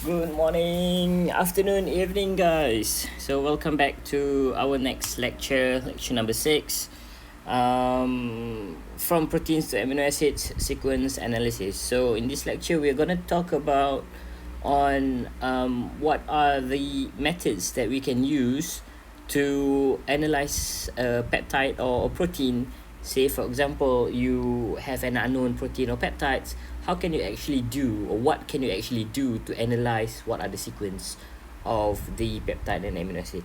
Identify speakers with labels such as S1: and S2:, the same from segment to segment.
S1: Good morning, afternoon, evening, guys. So, welcome back to our next lecture, lecture number 6. From proteins to amino acids sequence analysis. So, in this lecture, we're going to talk about what are the methods that we can use to analyze a peptide or a protein. Say, for example, you have an unknown protein or peptides. How can you actually do, or what can you actually do to analyze what are the sequence of the peptide and amino acid?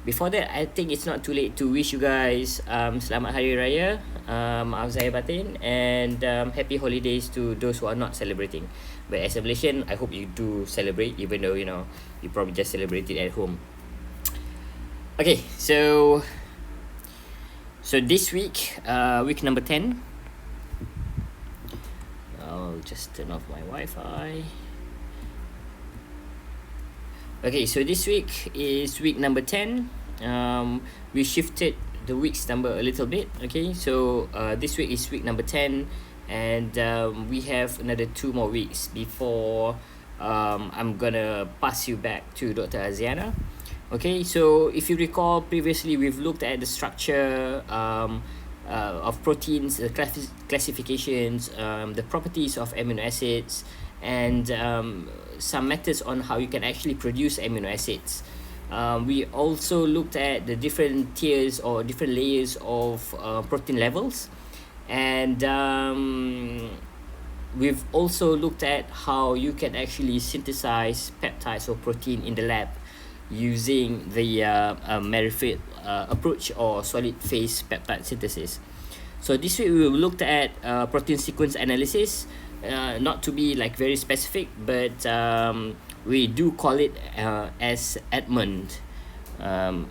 S1: Before that, I think it's not too late to wish you guys Selamat Hari Raya, Maaf Zahir Batin, and happy holidays to those who are not celebrating. But as a Malaysian, I hope you do celebrate, even though, you probably just celebrated at home. Okay, so this week, week number 10. I'll just turn off my Wi-Fi. Okay, so this week is week number 10. We shifted the week's number a little bit. Okay, so this week is week number 10, and we have another 2 more weeks before I'm gonna pass you back to Dr. Aziana. Okay, so if you recall, previously we've looked at the structure of proteins, the classifications, the properties of amino acids, and some methods on how you can actually produce amino acids. We also looked at the different tiers or different layers of protein levels, and we've also looked at how you can actually synthesize peptides or protein in the lab using the Merrifield approach or solid phase peptide synthesis. So this week we looked at protein sequence analysis, not to be like very specific, but we do call it as Edmund and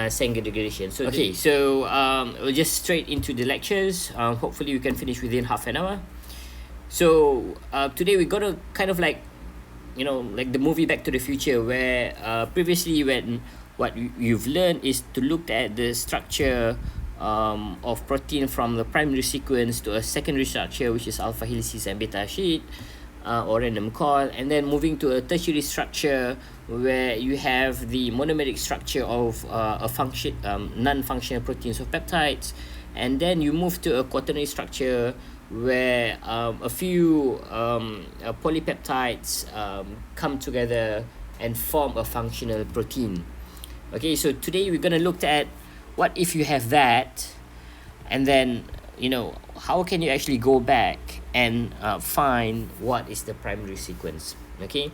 S1: Sanger degradation. So we'll just straight into the lectures. Hopefully we can finish within half an hour. So today we're gonna kind of like the movie Back to the Future, where previously when what you've learned is to look at the structure of protein from the primary sequence to a secondary structure, which is alpha helices and beta sheet, or random call, and then moving to a tertiary structure where you have the monomeric structure of non-functional proteins of peptides, and then you move to a quaternary structure where a few polypeptides come together and form a functional protein. Okay, so today we're going to look at what if you have that, and then how can you actually go back and find what is the primary sequence. Okay,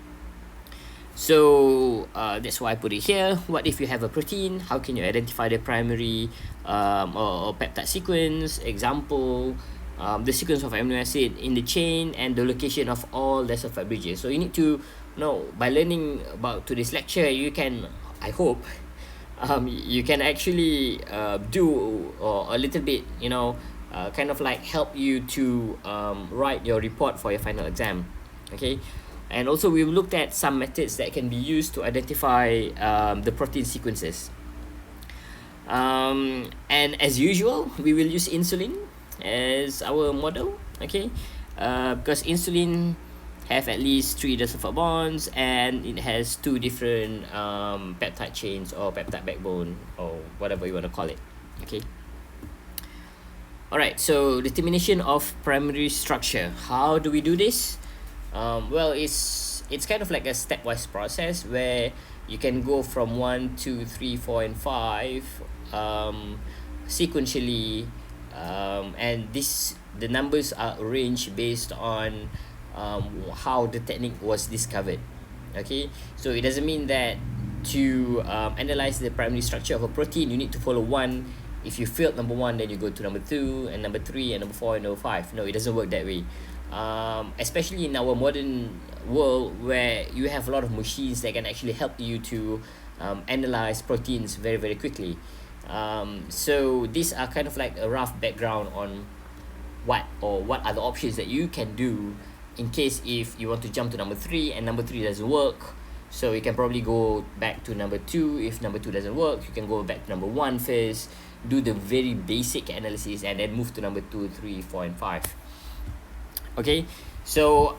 S1: so that's why I put it here. What if you have a protein? How can you identify the primary or peptide sequence? Example, the sequence of amino acid in the chain and the location of all disulphide bridges. So you need to know, by learning about today's lecture, you can, I hope, you can actually do a little bit, kind of like help you to write your report for your final exam. Okay, and also we've looked at some methods that can be used to identify the protein sequences. And as usual, we will use insulin as our model. Okay, because insulin have at least 3 disulfide bonds, and it has 2 different peptide chains or peptide backbone, or whatever you want to call it. Okay, alright, so determination of primary structure. How do we do this? Well, it's kind of like a stepwise process where you can go from 1, 2, 3, 4, and 5 sequentially, and the numbers are arranged based on how the technique was discovered. Okay, so it doesn't mean that to analyze the primary structure of a protein you need to follow 1. If you failed number 1, then you go to number 2 and number 3 and number 4 and number 5. No, it doesn't work that way. Especially in our modern world, where you have a lot of machines that can actually help you to analyze proteins very, very quickly. So these are kind of like a rough background on what are the options that you can do in case if you want to jump to number 3 and number 3 doesn't work. So you can probably go back to number 2. If number 2 doesn't work, you can go back to number 1 first, do the very basic analysis, and then move to number 2, 3, 4, and 5. Okay, so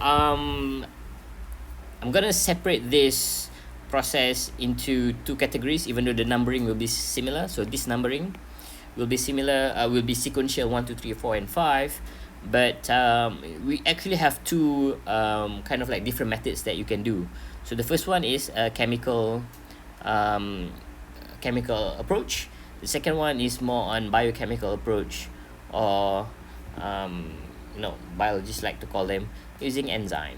S1: I'm gonna separate this process into two categories, even though the numbering will be similar. So this numbering will be similar, will be sequential 1, 2, 3, 4, and 5. But we actually have two kind of like different methods that you can do. So the first one is a chemical approach. The second one is more on biochemical approach, or biologists like to call them using enzyme.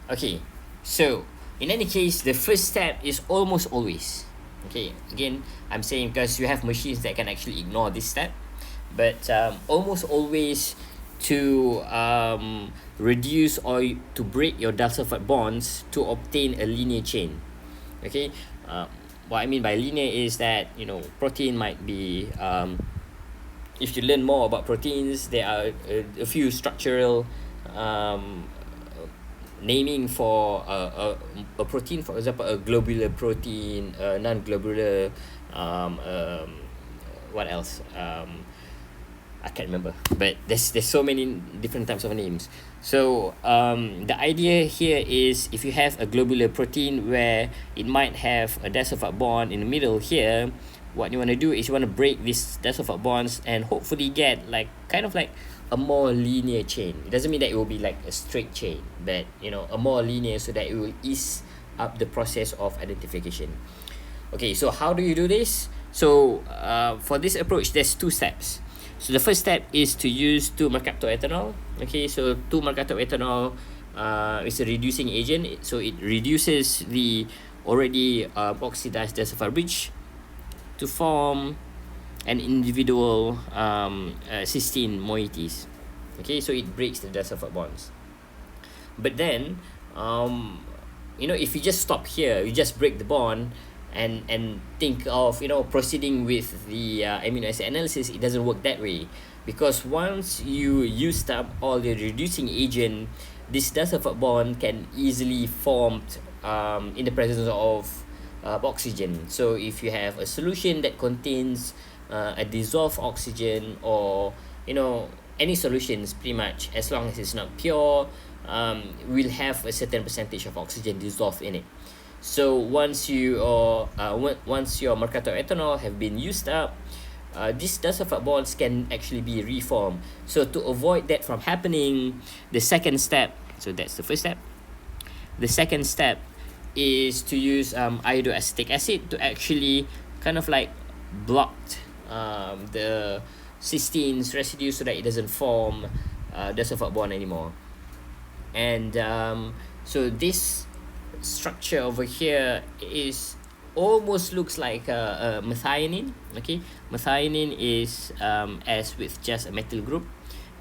S1: Okay, so in any case, the first step is almost always, okay, again, I'm saying because you have machines that can actually ignore this step, but almost always to reduce or to break your disulphide bonds to obtain a linear chain. Okay, what I mean by linear is that, protein might be, if you learn more about proteins, there are a few structural naming for a protein. For example, a globular protein, a non-globular, what else? I can't remember, but there's so many different types of names. So the idea here is, if you have a globular protein where it might have a disulphide bond in the middle here, what you want to do is you want to break these disulphide bonds and hopefully get kind of like a more linear chain. It doesn't mean that it will be like a straight chain, but a more linear, so that it will ease up the process of identification. Okay, so how do you do this? So for this approach, there's two steps. So the first step is to use 2-mercaptoethanol. Okay, so 2-mercaptoethanol is a reducing agent, so it reduces the already oxidized disulphide bridge to form an individual cysteine moieties. Okay, so it breaks the disulphide bonds. But then, if you just stop here, you just break the bond and think of proceeding with the amino acid analysis, it doesn't work that way, because once you used up all the reducing agent, this disulphide bond can easily form in the presence of oxygen. So if you have a solution that contains a dissolved oxygen, or any solutions, pretty much, as long as it's not pure, will have a certain percentage of oxygen dissolved in it. So once your mercaptoethanol have been used up, these disulphide bonds can actually be reformed. So to avoid that from happening, the second step, so that's the first step, the second step is to use iodoacetic acid to actually kind of like block the cysteine's residue, so that it doesn't form disulphide bond anymore. And so this structure over here is almost looks like a methionine. Okay, methionine is as with just a methyl group,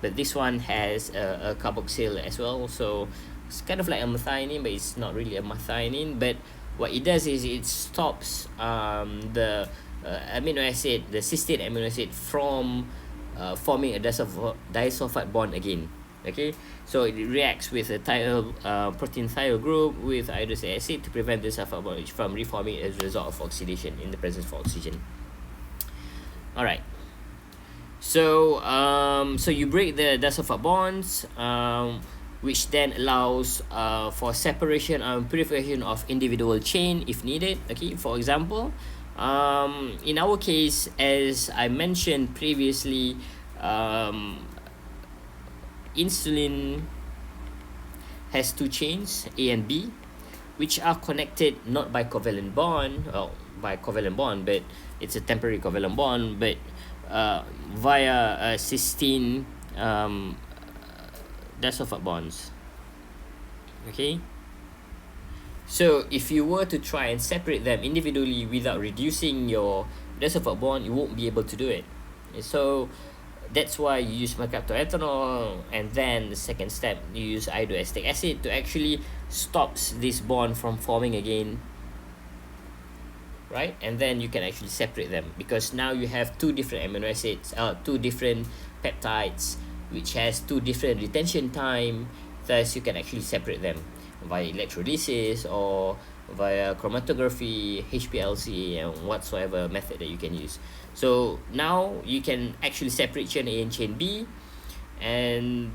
S1: but this one has a carboxyl as well, so it's kind of like a methionine, but it's not really a methionine. But what it does is it stops the amino acid, the cysteine amino acid, from forming a disulphide bond again. Okay, so it reacts with a protein thiol group with iodoacetic acid to prevent the disulphide bond from reforming as a result of oxidation in the presence of oxygen. Alright, so so you break the disulphide bonds, which then allows for separation and purification of individual chain if needed. Okay, for example, in our case, as I mentioned previously, insulin has two chains, A and B, which are connected not by covalent bond, but it's a temporary covalent bond, but via cysteine disulphide bonds. Okay, so if you were to try and separate them individually without reducing your disulphide bond, you won't be able to do it. So that's why you use mercaptoethanol, and then the second step, you use iodoacetic acid to actually stops this bond from forming again, right? And then you can actually separate them, because now you have two different amino acids, two different peptides, which has two different retention time. Thus you can actually separate them via electrolysis or via chromatography, HPLC, and whatsoever method that you can use. So now you can actually separate chain A and chain B, and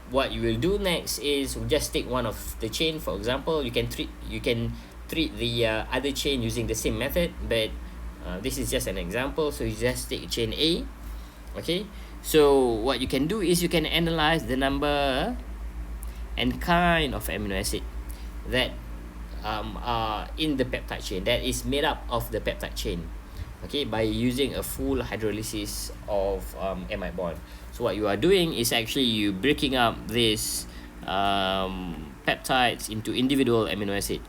S1: what you will do next is just take one of the chain. For example, you can treat the other chain using the same method, but this is just an example. So you just take chain A. Okay, so what you can do is you can analyze the number and kind of amino acid that are in the peptide chain, that is made up of the peptide chain, okay, by using a full hydrolysis of amide bond. So what you are doing is actually you breaking up this peptides into individual amino acid.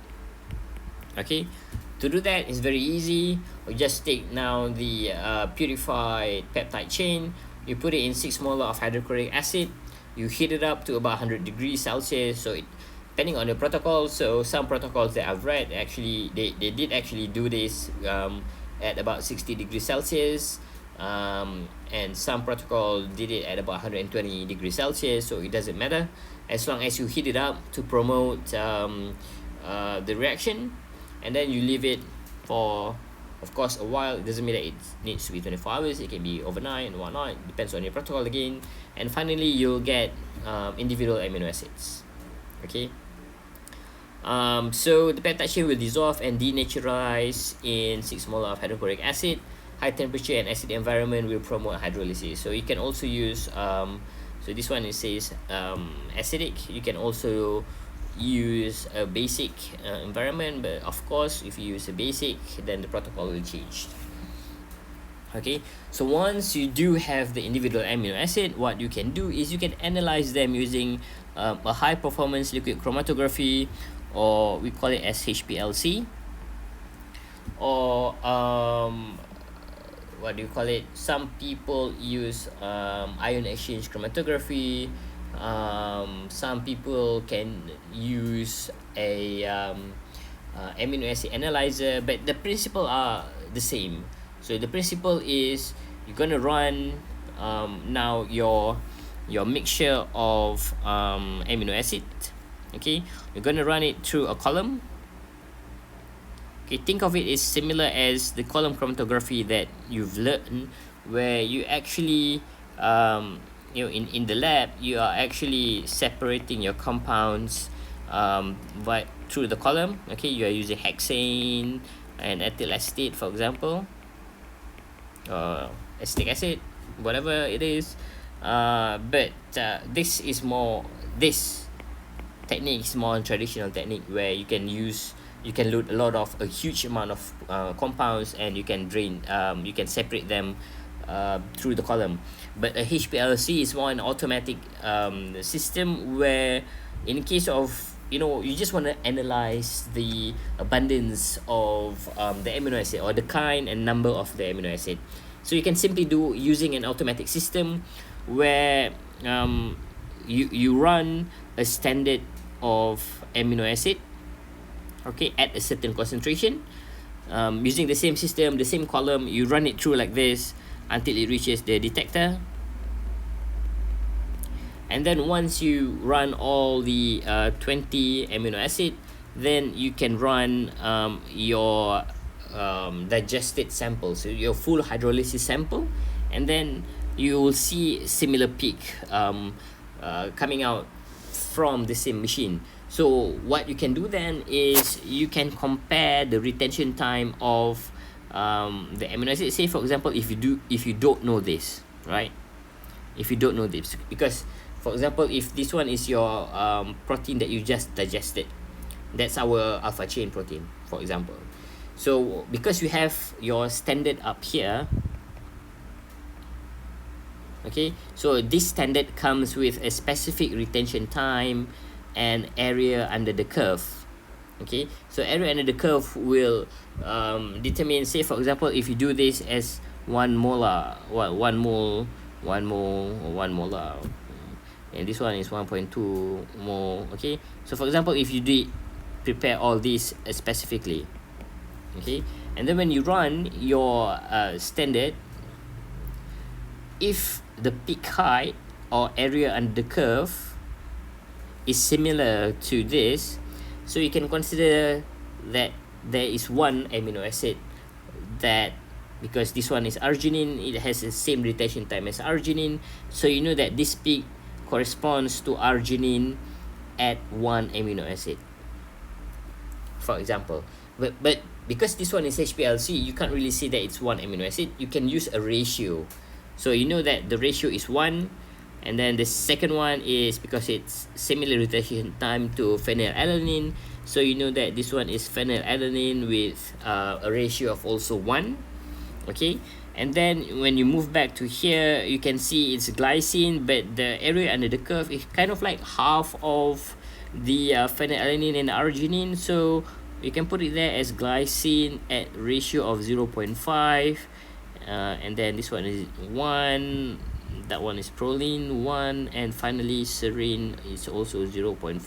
S1: Okay, to do that is very easy. We just take now the purified peptide chain, you put it in 6 molar of hydrochloric acid, you heat it up to about 100 degrees Celsius. So it, depending on the protocol, so some protocols that I've read, actually they did actually do this at about 60 degrees Celsius, and some protocol did it at about 120 degrees Celsius. So it doesn't matter as long as you heat it up to promote the reaction, and then you leave it for, of course, a while. It doesn't mean that it needs to be 24 hours, it can be overnight and whatnot, depends on your protocol again. And finally you'll get individual amino acids. Okay, so the peptide chain will dissolve and denaturize in 6 molar of hydrochloric acid. High temperature and acid environment will promote hydrolysis. So you can also use so this one, it says acidic. You can also use a basic environment, but of course if you use a basic, then the protocol will change. Okay, so once you do have the individual amino acid, what you can do is you can analyze them using a high performance liquid chromatography, or we call it as HPLC, or what do you call it, some people use ion exchange chromatography, some people can use a amino acid analyzer, but the principle are the same. So the principle is you're gonna run now your mixture of amino acid. Okay, you're gonna run it through a column. Okay, think of it as similar as the column chromatography that you've learned, where you actually you know, in the lab, you are actually separating your compounds through the column. Okay, you are using hexane and ethyl acetate, for example, acetic acid, whatever it is. But this technique is more traditional technique, where you can load a huge amount of compounds, and you can separate them through the column. But a HPLC is more an automatic system, where in case of, you know, you just want to analyze the abundance of the amino acid, or the kind and number of the amino acid. So you can simply do using an automatic system, where you run a standard of amino acid, okay, at a certain concentration, using the same system, the same column. You run it through like this until it reaches the detector, and then once you run all the 20 amino acid, then you can run your digested sample, so your full hydrolysis sample, and then you will see similar peak coming out from the same machine. So what you can do then is you can compare the retention time of the amino acid. Say for example, if you don't know this, right? If you don't know this, because for example, if this one is your protein that you just digested, that's our alpha chain protein, for example. So because you have your standard up here, okay, so this standard comes with a specific retention time and area under the curve. Okay, so area under the curve will determine, say for example, if you do this as 1 molar, or 1 molar, and this one is 1.2 mole. Okay, so for example, if you did prepare all these specifically, okay, and then when you run your standard, if the peak height or area under the curve is similar to this, so you can consider that there is one amino acid that, because this one is arginine, it has the same retention time as arginine, so you know that this peak corresponds to arginine at 1 amino acid, for example. But because this one is HPLC, you can't really say that it's 1 amino acid. You can use a ratio. So you know that the ratio is 1, and then the second one is because it's similar rotation time to phenylalanine, so you know that this one is phenylalanine with a ratio of also 1. Okay, and then when you move back to here, you can see it's glycine, but the area under the curve is kind of like half of the phenylalanine and arginine, so you can put it there as glycine at ratio of 0.5, and then this one is 1, that one is proline 1, and finally serine is also 0.5.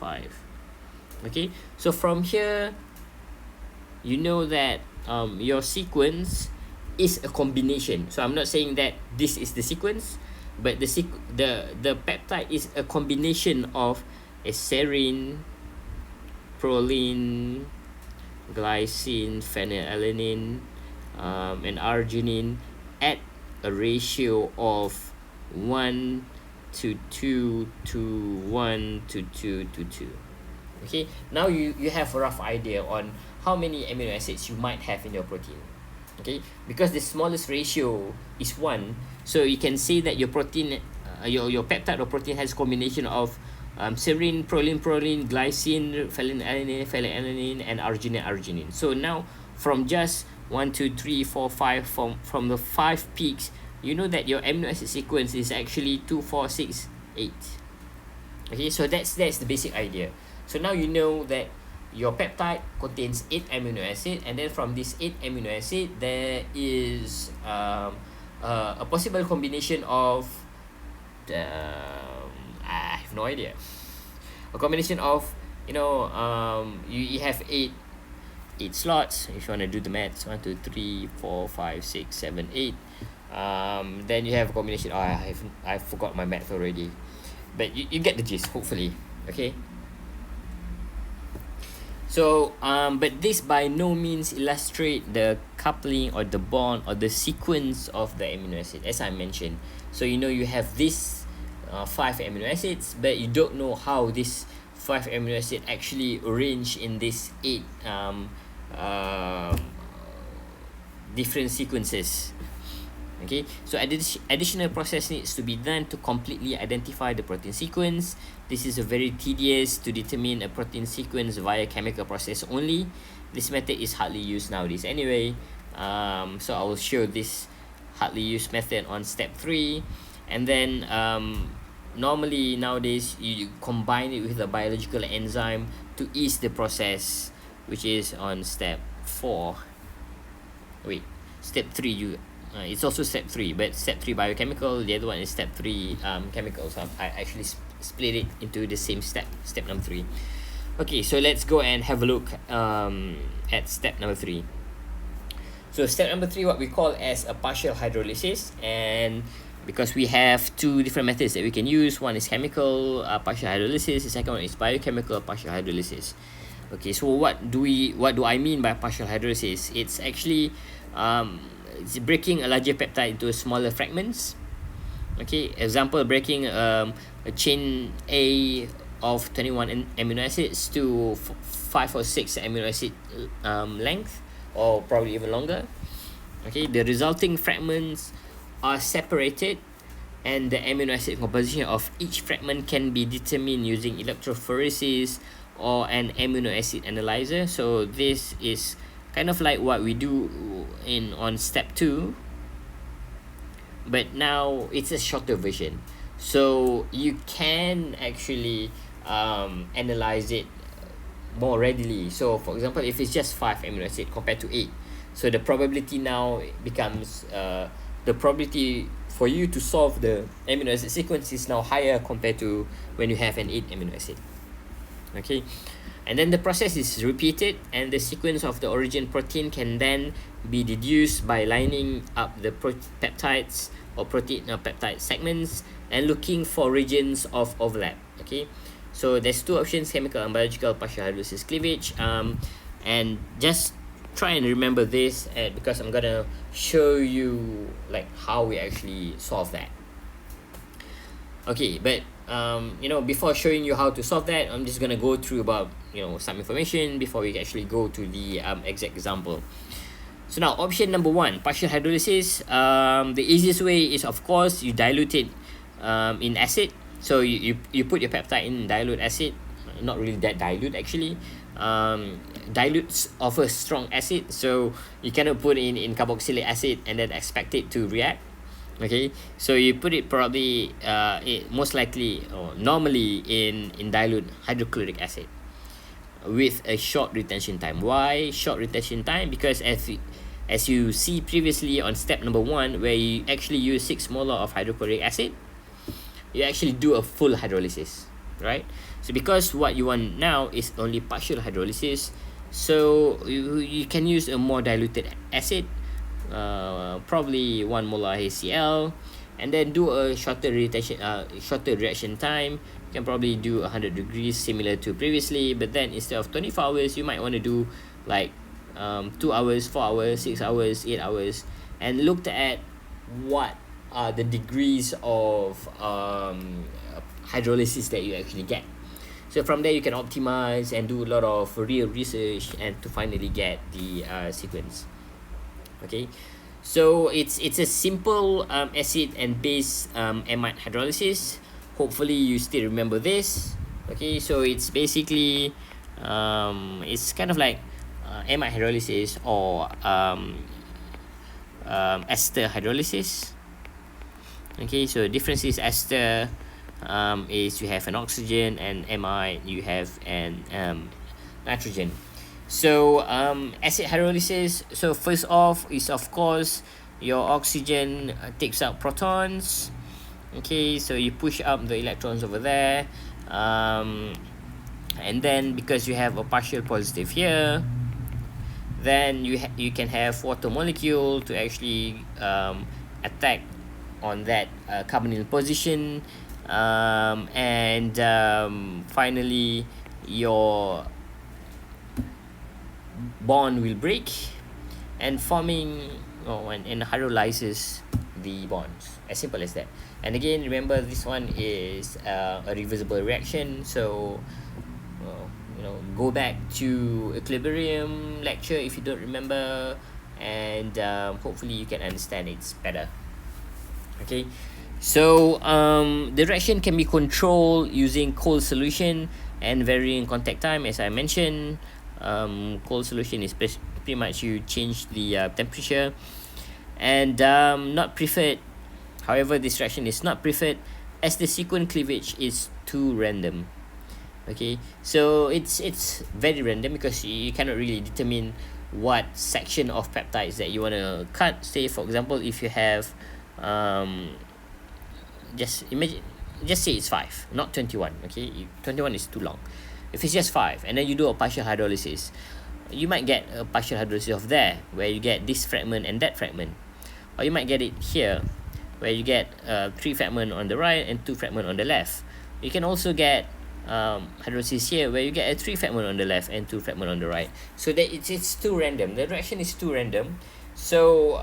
S1: Okay, so from here you know that your sequence is a combination. So I'm not saying that this is the sequence, but the peptide is a combination of a serine, proline, glycine, phenylalanine, and arginine at a ratio of 1 to 2 to 1 to 2 to 2. Okay, now you have a rough idea on how many amino acids you might have in your protein. Okay, because the smallest ratio is 1, so you can say that your protein, your peptide or protein has a combination of serine, proline, glycine, phenylalanine, and arginine. So now from just 1, 2, 3, 4, 5, from the 5 peaks, you know that your amino acid sequence is actually 2, 4, 6, 8. Okay, so that's the basic idea. So now you know that your peptide contains 8 amino acid, and then from this 8 amino acid there is a possible combination of I have no idea, a combination of, you know, you have 8 slots. If you want to do the maths, 1, 2, 3, 4, 5, 6, 7, 8, then you have a combination. I forgot my math already, but you get the gist, hopefully. Okay, so but this by no means illustrate the coupling or the bond or the sequence of the amino acid, as I mentioned. So you know you have this 5 amino acids, but you don't know how this 5 amino acid actually arrange in this 8 different sequences. Okay, so additional process needs to be done to completely identify the protein sequence. This is a very tedious to determine a protein sequence via chemical process only. This method is hardly used nowadays anyway, so I will show this hardly used method on step 3, and then normally nowadays you combine it with a biological enzyme to ease the process, which is on step 4. Wait, step 3 it's also step 3, but step 3 biochemical, the other one is step 3 chemical. So I actually split it into the same step number 3. Okay, so let's go and have a look at step number 3. So step number 3, what we call as a partial hydrolysis, and because we have 2 different methods that we can use, one is chemical partial hydrolysis, the second one is biochemical partial hydrolysis. Okay, so what do I mean by partial hydrolysis? It's actually it's breaking a larger peptide into smaller fragments. Okay, example, breaking a chain A of 21 amino acids to 5 or 6 amino acid length, or probably even longer. Okay, the resulting fragments are separated, and the amino acid composition of each fragment can be determined using electrophoresis or an amino acid analyzer. So this is kind of like what we do on step 2, but now it's a shorter version, so you can actually analyze it more readily. So for example, if it's just 5 amino acid compared to 8, so the probability now becomes the probability for you to solve the amino acid sequence is now higher compared to when you have an 8 amino acid. Okay, and then the process is repeated, and the sequence of the origin protein can then be deduced by lining up the peptides or protein peptide segments and looking for regions of overlap. Okay, so there's 2 options: chemical and biological partial hydrolysis cleavage, and just try and remember this, because I'm gonna show you like how we actually solve that. Okay, but before showing you how to solve that, I'm just gonna go through about some information before we actually go to the exact example. So now option number one, partial hydrolysis. The easiest way is, of course, you dilute it in acid. So you put your peptide in dilute acid, not really that dilute actually. Dilutes offer strong acid, so you cannot put in carboxylic acid and then expect it to react. Okay, so you put it probably most likely or normally in dilute hydrochloric acid with a short retention time. Why short retention time? Because as you see previously on step number one, where you actually use 6 molar of hydrochloric acid, you actually do a full hydrolysis, right? So because what you want now is only partial hydrolysis, so you can use a more diluted acid, probably 1 molar HCl, and then do a shorter reaction time. You can probably do 100 degrees, similar to previously, but then instead of 24 hours, you might want to do like 2 hours, 4 hours, 6 hours, 8 hours, and looked at what are the degrees of hydrolysis that you actually get. So from there you can optimize and do a lot of real research and to finally get the sequence. Okay, so it's a simple acid and base amide hydrolysis. Hopefully you still remember this. Okay, so it's basically it's kind of like amide hydrolysis or ester hydrolysis. Okay, so difference is ester is you have an oxygen, and amide you have an nitrogen. So acid hydrolysis, so first off is, of course, your oxygen takes out protons. Okay, so you push up the electrons over there, and then because you have a partial positive here, then you can have water molecule to actually attack on that carbonyl position, and finally your bond will break and forming and hydrolyzes the bonds. As simple as that. And again, remember, this one is a reversible reaction, so go back to equilibrium lecture if you don't remember, and hopefully you can understand it better. Okay, so the reaction can be controlled using cold solution and varying contact time. As I mentioned, cold solution is pretty much you change the temperature, and not preferred. However, this reaction is not preferred as the sequence cleavage is too random. Okay, so it's very random because you cannot really determine what section of peptides that you want to cut. Say for example, if you have just say it's 5, not 21. Okay, 21 is too long. If it's just 5 and then you do a partial hydrolysis, you might get a partial hydrolysis of there where you get this fragment and that fragment, or you might get it here where you get 3 fragment on the right and 2 fragment on the left. You can also get hydrolysis here where you get a 3 fragment on the left and 2 fragment on the right. So that it's too random. The reaction is too random. So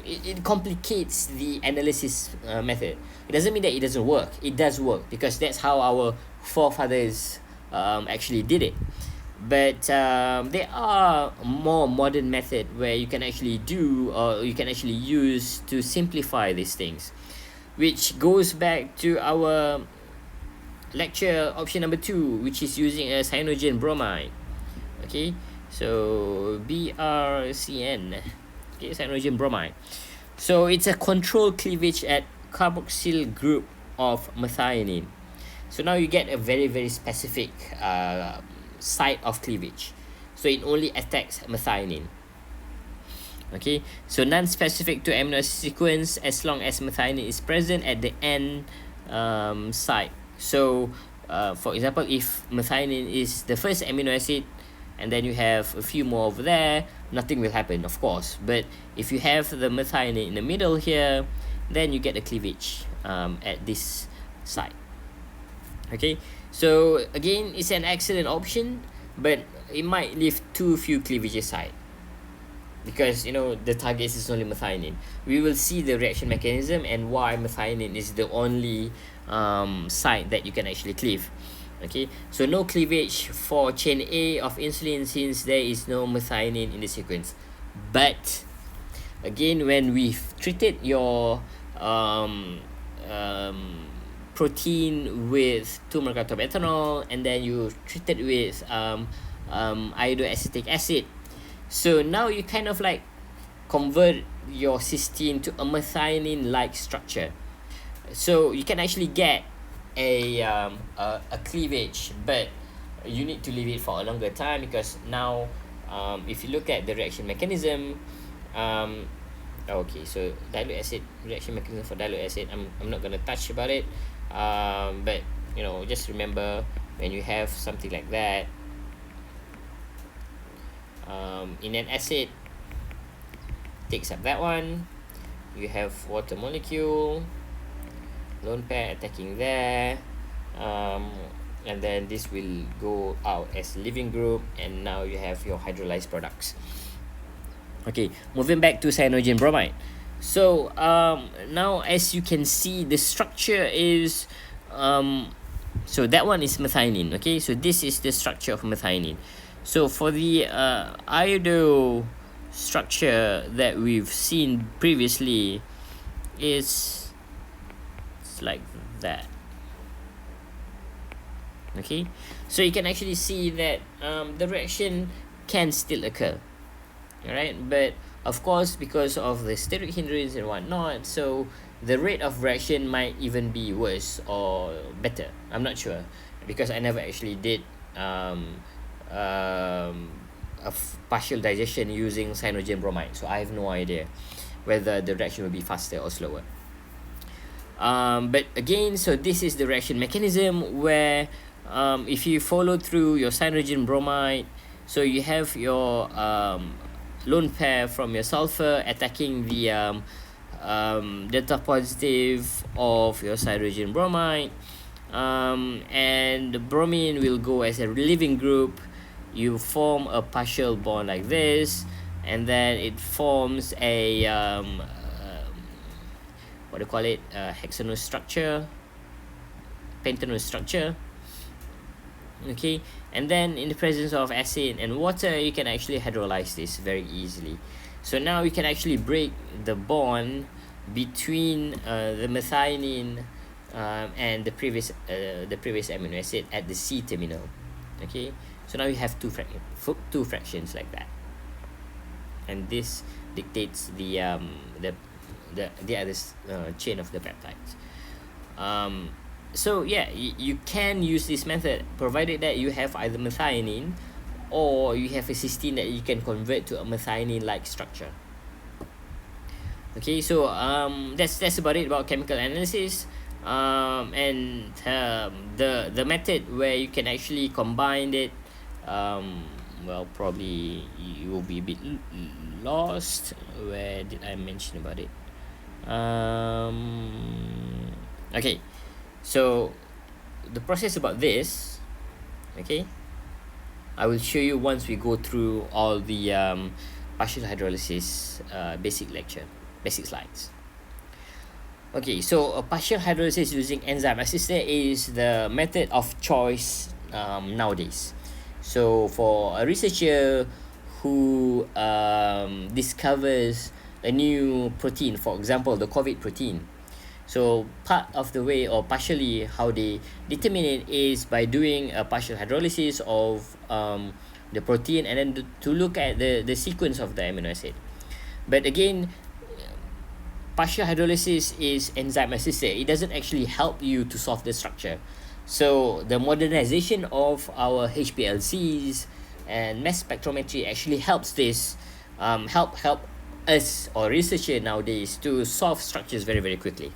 S1: it complicates the analysis method. It doesn't mean that it doesn't work. It does work because that's how our forefathers actually did it. But there are more modern method where you can actually do, or you can actually use to simplify these things, which goes back to our lecture option number 2, which is using a cyanogen bromide. Okay, so BRCN. Okay, cyanogen bromide. So it's a controlled cleavage at carboxyl group of methionine. So now you get a very, very specific site of cleavage. So it only attacks methionine. Okay, so non-specific to amino acid sequence as long as methionine is present at the end site. So for example, if methionine is the first amino acid and then you have a few more over there, nothing will happen, of course. But if you have the methionine in the middle here, then you get a cleavage at this site. Okay, so again, it's an excellent option, but it might leave too few cleavages side because the target is only methionine. We will see the reaction mechanism and why methionine is the only site that you can actually cleave. Okay, so no cleavage for chain A of insulin since there is no methionine in the sequence. But again, when we've treated your protein with 2 mercaptan ethanol, and then you treat it with iodoacetic acid, so now you kind of like convert your cysteine to a methionine like structure. So you can actually get a cleavage, but you need to leave it for a longer time, because now if you look at the reaction mechanism, okay, so dilute acid reaction mechanism for dilute acid, I'm not going to touch about it, but you know, just remember, when you have something like that, in an acid takes up that one, you have water molecule, lone pair attacking there, and then this will go out as living group, and now you have your hydrolyzed products. Okay, moving back to cyanogen bromide. So now, as you can see, the structure is so that one is methionine. Okay, so this is the structure of methionine. So for the iodo structure that we've seen previously, it's like that. Okay, so you can actually see that the reaction can still occur. Alright, but of course, because of the steric hindrance and whatnot, so the rate of reaction might even be worse or better. I'm not sure, because I never actually did partial digestion using cyanogen bromide, so I have no idea whether the reaction will be faster or slower. But again, so this is the reaction mechanism where if you follow through your cyanogen bromide, so you have your lone pair from your sulfur attacking the delta positive of your cyanogen bromide, and the bromine will go as a living group. You form a partial bond like this, and then it forms a what do you call it, hexanose structure, pentanose structure. Okay, and then in the presence of acid and water, you can actually hydrolyze this very easily. So now we can actually break the bond between the methionine and the previous amino acid at the C terminal. Okay, so now you have two fractions like that, and this dictates the other chain of the peptides. So yeah, you can use this method provided that you have either methionine or you have a cysteine that you can convert to a methionine like structure. Okay, so that's about it about chemical analysis, and the method where you can actually combine it, well, probably you will be a bit lost. Where did I mention about it? Okay, so the process about this, okay, I will show you once we go through all the partial hydrolysis basic slides. Okay, so a partial hydrolysis using enzyme assisted is the method of choice nowadays. So for a researcher who discovers a new protein, for example the COVID protein, so part of the way, or partially how they determine it, is by doing a partial hydrolysis of the protein, and then to look at the sequence of the amino acid. But again, partial hydrolysis is enzyme assisted. It doesn't actually help you to solve the structure. So the modernization of our HPLCs and mass spectrometry actually helps this help us, or researcher nowadays, to solve structures very, very quickly.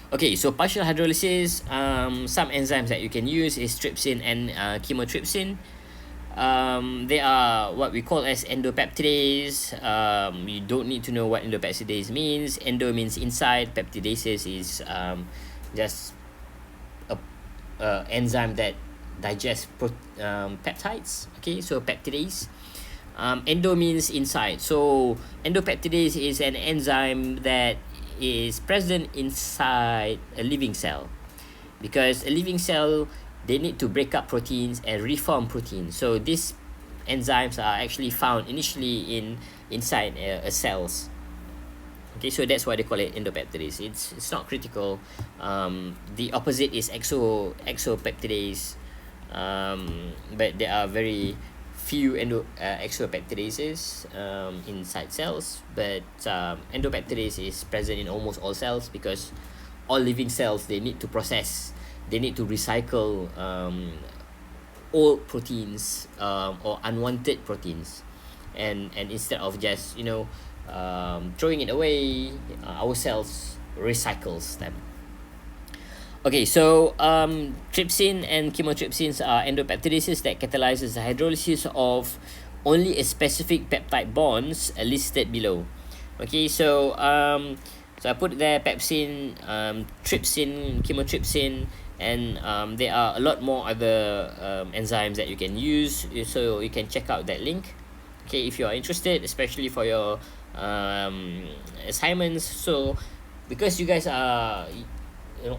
S1: Okay, so partial hydrolysis, some enzymes that you can use is trypsin and chymotrypsin. They are what we call as endopeptidase. You don't need to know what endopeptidase means. Endo means inside, peptidases is just a enzyme that digests peptides. Okay, so peptidase. Endo means inside, so endopeptidase is an enzyme that is present inside a living cell, because a living cell, they need to break up proteins and reform proteins. So these enzymes are actually found initially inside cells. Okay, so that's why they call it endopeptidase. It's not critical. The opposite is exopeptidase, but there are very few exopeptidases inside cells, but endopeptidase is present in almost all cells, because all living cells, they need to process, they need to recycle old proteins or unwanted proteins, and instead of just throwing it away, our cells recycles them. Okay, so trypsin and chymotrypsins are endopeptidases that catalyzes the hydrolysis of only a specific peptide bonds listed below. Okay, so I put there pepsin, trypsin, chymotrypsin, and there are a lot more other enzymes that you can use, so you can check out that link, okay, if you are interested, especially for your assignments. So because you guys are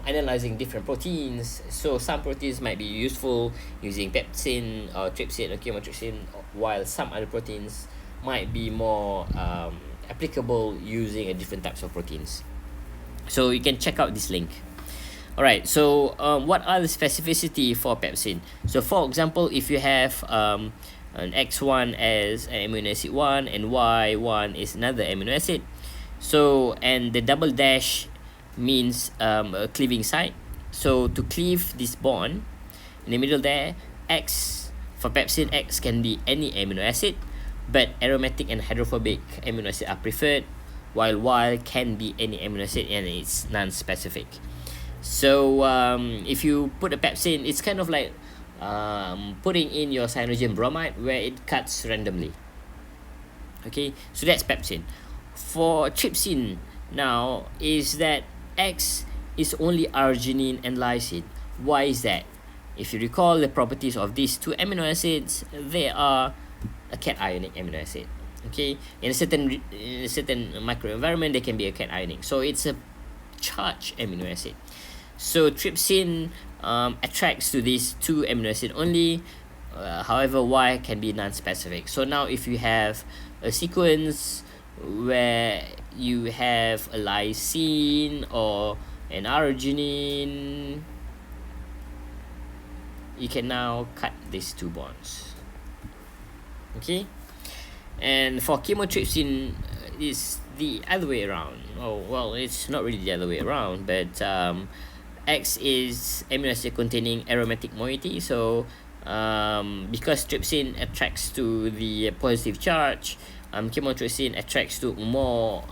S1: analyzing different proteins, so some proteins might be useful using pepsin or trypsin or chymotrypsin, while some other proteins might be more applicable using a different types of proteins. So you can check out this link. Alright, so what are the specificity for pepsin? So for example, if you have an X1 as an amino acid 1 and Y1 is another amino acid, so and the double dash means a cleaving site. So to cleave this bond in the middle there, X for pepsin, X can be any amino acid, but aromatic and hydrophobic amino acid are preferred, while Y can be any amino acid and it's non-specific. So if you put a pepsin, it's kind of like putting in your cyanogen bromide, where it cuts randomly. Okay, so that's pepsin. For trypsin now is that X is only arginine and lysine. Why is that? If you recall the properties of these two amino acids, they are a cationic amino acid. Okay, in a certain microenvironment, they can be a cationic. So it's a charged amino acid. So trypsin attracts to these two amino acid only. However, Y can be non-specific. So now if you have a sequence where you have a lysine or an arginine, you can now cut these two bonds. Okay, and for chymotrypsin, it's the other way around. Oh well, it's not really the other way around, but X is amino acid containing aromatic moiety. So because trypsin attracts to the positive charge, chymotrypsin attracts to more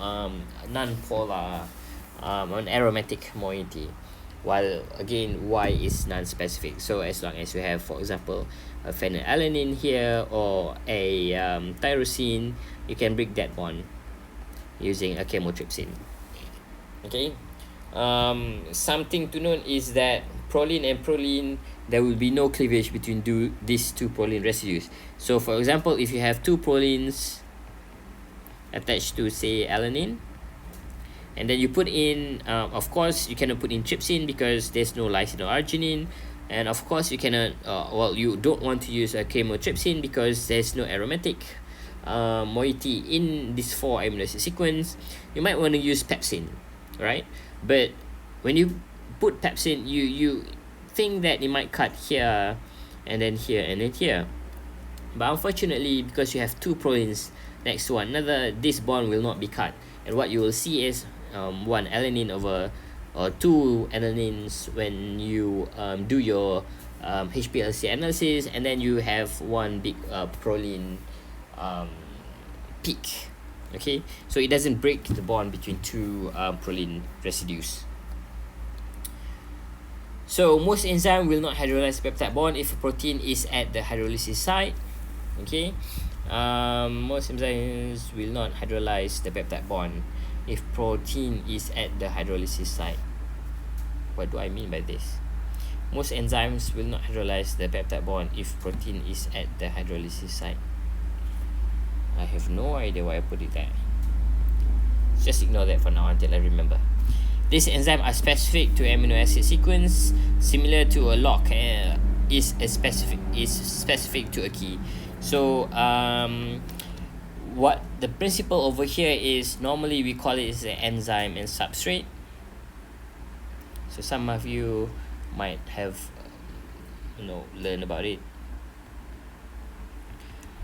S1: non-polar aromatic moiety, while again Y is non-specific. So as long as you have, for example, a phenylalanine here or a tyrosine, you can break that bond using a chymotrypsin. Okay, something to note is that proline and proline, there will be no cleavage between these two proline residues. So for example, if you have two prolines attached to, say, alanine, and then you put in of course you cannot put in trypsin because there's no lysine or arginine, and of course you cannot you don't want to use a chymotrypsin because there's no aromatic moiety in this 4 amino acid sequence. You might want to use pepsin, right? But when you put pepsin, you think that it might cut here and then here and then here, but unfortunately, because you have two prolines next to one another, this bond will not be cut, and what you will see is one alanine over or two alanines when you do your HPLC analysis, and then you have one big proline peak. Okay, so it doesn't break the bond between two proline residues. So most enzyme will not hydrolyze peptide bond if a protein is at the hydrolysis site. Okay, most enzymes will not hydrolyze the peptide bond if protein is at the hydrolysis site. What do I mean by this? Most enzymes will not hydrolyze the peptide bond if protein is at the hydrolysis site. I have no idea why I put it there. just ignore that for now until I remember. These enzymes are specific to amino acid sequence, similar to a lock is specific to a key. So what the principle over here is, normally we call it is the enzyme and substrate. So some of you might have learned about it.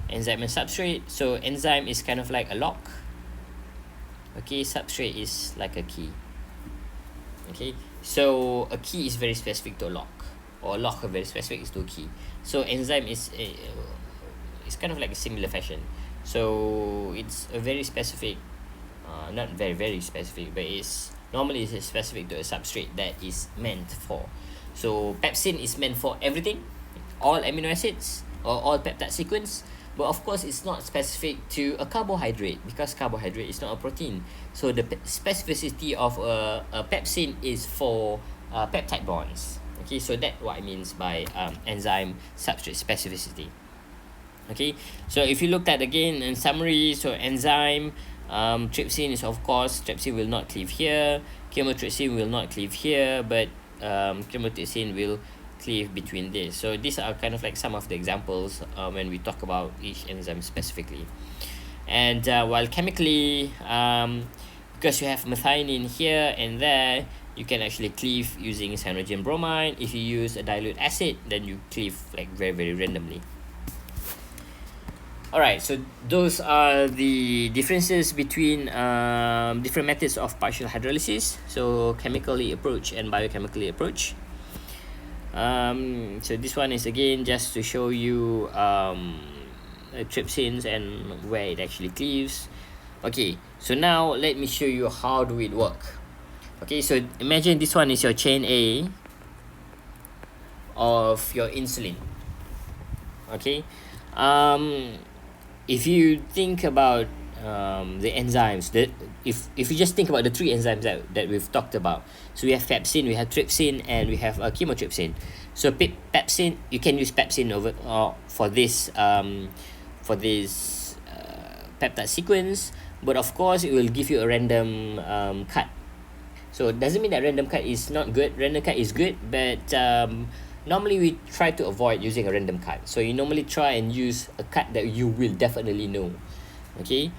S1: Enzyme and substrate. So enzyme is kind of like a lock, okay, substrate is like a key. Okay, so a key is very specific to a lock, or a lock is very specific is to a key. So enzyme is it's kind of like a similar fashion. So it's a very specific, not very specific, but it's normally it's specific to a substrate that is meant for. So pepsin is meant for everything, all amino acids or all peptide sequence. But of course, it's not specific to a carbohydrate, because carbohydrate is not a protein. So the specificity of a pepsin is for peptide bonds. Okay, so that's what it means by enzyme substrate specificity. Okay, so if you looked at again in summary, so enzyme, trypsin is, of course, trypsin will not cleave here, chymotrypsin will not cleave here, but chymotrypsin will cleave between this. So these are kind of like some of the examples when we talk about each enzyme specifically. And while chemically, because you have methionine here and there, you can actually cleave using cyanogen bromide. If you use a dilute acid, then you cleave like very randomly. Alright, so those are the differences between different methods of partial hydrolysis, so chemically approach and biochemically approach. So this one is again just to show you trypsins and where it actually cleaves. Okay, so now let me show you how do it work. Okay, so imagine this one is your chain A of your insulin. Okay, if you think about the enzymes, that if you just think about the three enzymes that we've talked about, so we have pepsin, we have trypsin, and we have chymotrypsin. So pepsin, you can use pepsin over for this peptide sequence, but of course it will give you a random cut. So it doesn't mean that random cut is not good. Random cut is good, but normally we try to avoid using a random cut. So you normally try and use a cut that you will definitely know. Okay,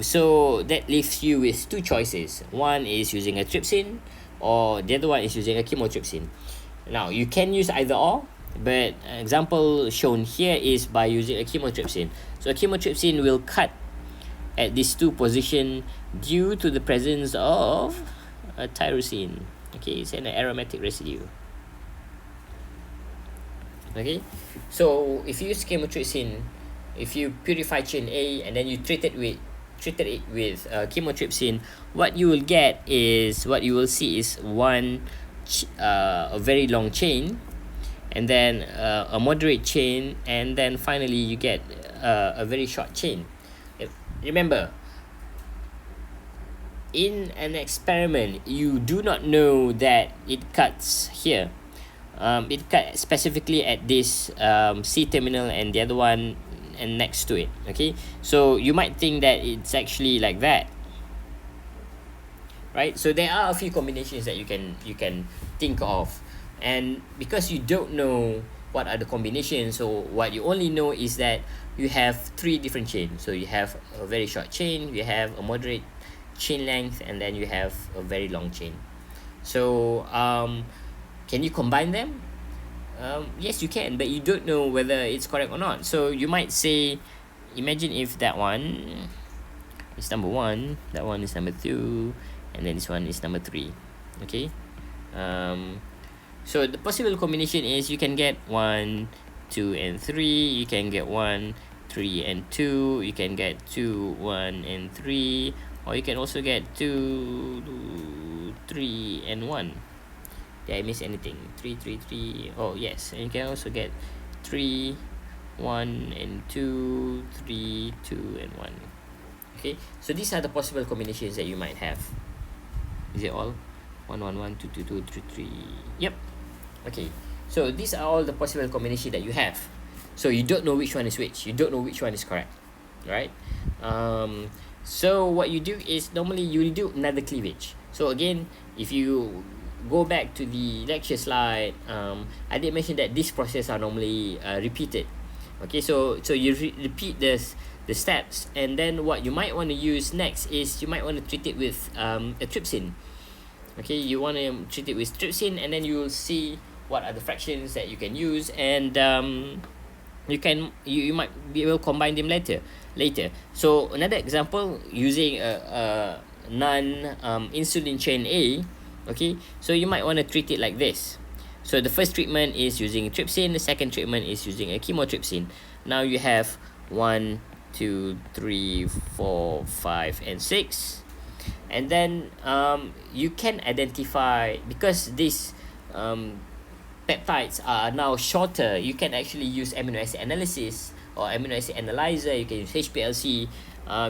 S1: so that leaves you with two choices. One is using a trypsin, or the other one is using a chymotrypsin. Now you can use either or, but example shown here is by using a chymotrypsin. So a chymotrypsin will cut at these two positions due to the presence of a tyrosine. Okay, it's an aromatic residue. Okay, so if you use chymotrypsin, if you purify chain A and then you treated it with chymotrypsin, what you will get is, what you will see is a very long chain, and then a moderate chain, and then finally you get a very short chain. Remember, in an experiment, you do not know that it cuts here. It cut specifically at this C terminal and the other one and next to it. Okay, so you might think that it's actually like that, right? So there are a few combinations that you can think of, and because you don't know what are the combinations, so what you only know is that you have three different chains. So you have a very short chain, you have a moderate chain length, and then you have a very long chain. So can you combine them? Yes, you can, but you don't know whether it's correct or not. So you might say, imagine if that one is number 1, that one is number 2, and then this one is number 3. Okay, so the possible combination is you can get 1, 2, and 3. You can get 1, 3, and 2. You can get 2, 1, and 3, or you can also get 2, 3, and 1. Did I miss anything? 3, 3, 3. Oh yes, and you can also get 3, 1, and 2, 3, 2, and 1. Okay, so these are the possible combinations that you might have. Is it all? 1, 1, 1, 2, 2, 2, 3, 3. Yep. Okay, so these are all the possible combinations that you have. So you don't know which one is which. You don't know which one is correct, right? So what you do is normally you will do another cleavage. So again, if you go back to the lecture slide, I did mention that these processes are normally repeated. Okay, so you repeat the steps, and then what you might want to use next is you might want to treat it with a trypsin. Okay, you want to treat it with trypsin, and then you will see what are the fractions that you can use, and you might be able to combine them later. So another example, using a non insulin chain A. Okay, so you might want to treat it like this. So the first treatment is using trypsin, the second treatment is using a chymotrypsin. Now you have 1, 2, 3, 4, 5, and 6. And then you can identify, because these peptides are now shorter, you can actually use amino acid analysis or amino acid analyzer. You can use HPLC.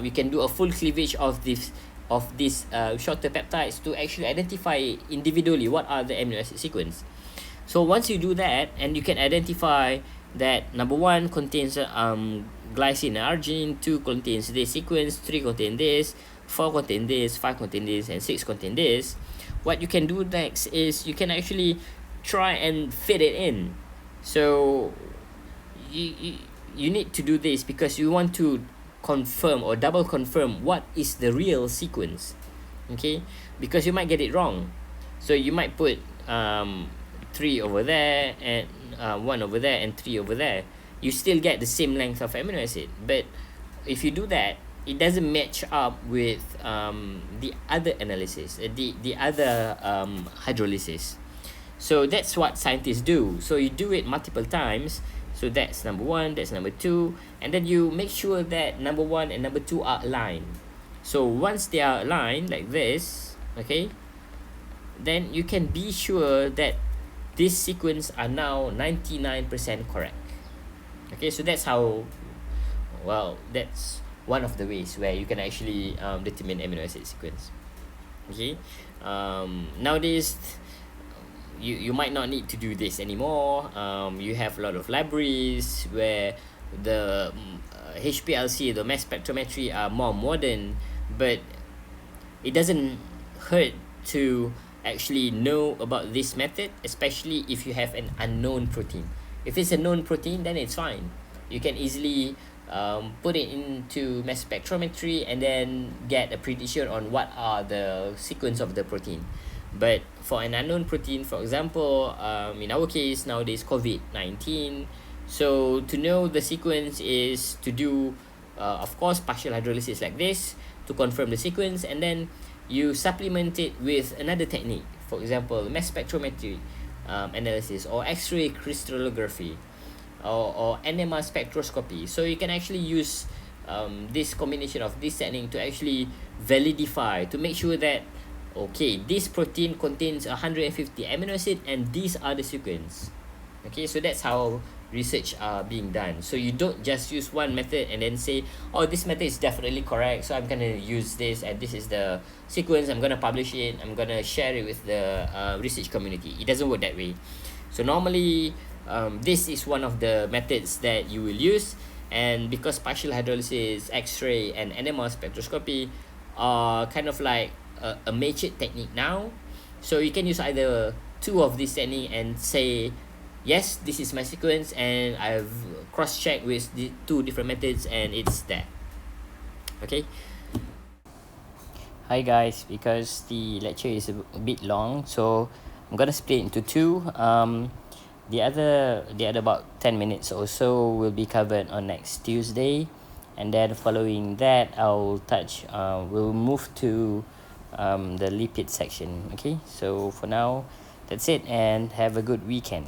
S1: You can do a full cleavage of these shorter peptides to actually identify individually what are the amino acid sequence. So once you do that, and you can identify that number 1 contains glycine and arginine, 2 contains this sequence, 3 contain this, 4 contain this, 5 contain this, and 6 contain this. What you can do next is you can actually try and fit it in. So you need to do this because you want to confirm or double confirm what is the real sequence. Okay, because you might get it wrong. So you might put 3 over there, and 1 over there, and 3 over there. You still get the same length of amino acid, but if you do that, it doesn't match up with the other analysis, the other hydrolysis. So that's what scientists do. So you do it multiple times. So that's number 1, that's number 2, and then you make sure that number 1 and number 2 are aligned. So once they are aligned like this, okay, then you can be sure that this sequence are now 99% correct. Okay, so that's how, well, that's one of the ways where you can actually determine amino acid sequence. Okay, nowadays you might not need to do this anymore. You have a lot of libraries where the HPLC, the mass spectrometry, are more modern, but it doesn't hurt to actually know about this method, especially if you have an unknown protein. If it's a known protein, then it's fine. You can easily put it into mass spectrometry and then get a prediction on what are the sequence of the protein. But for an unknown protein, for example, in our case nowadays, COVID-19, so to know the sequence is to do of course partial hydrolysis like this to confirm the sequence, and then you supplement it with another technique, for example mass spectrometry analysis, or X-ray crystallography, or NMR spectroscopy. So you can actually use this combination of this technique to actually validify, to make sure that okay, this protein contains 150 amino acid and these are the sequence. Okay, so that's how research are being done. So you don't just use one method and then say, oh, this method is definitely correct, so I'm gonna use this, and this is the sequence, I'm gonna publish it, I'm gonna share it with the research community. It doesn't work that way. So normally this is one of the methods that you will use, and because partial hydrolysis, X-ray, and NMR spectroscopy are kind of like a matured technique now, so you can use either two of these technique and say, yes, this is my sequence, and I've cross-checked with the two different methods, and it's there. Okay. Hi guys, because the lecture is a bit long, so I'm gonna split it into two. The other about 10 minutes or so will be covered on next Tuesday, and then following that we'll move to the lipid section. Okay, so for now that's it, and have a good weekend.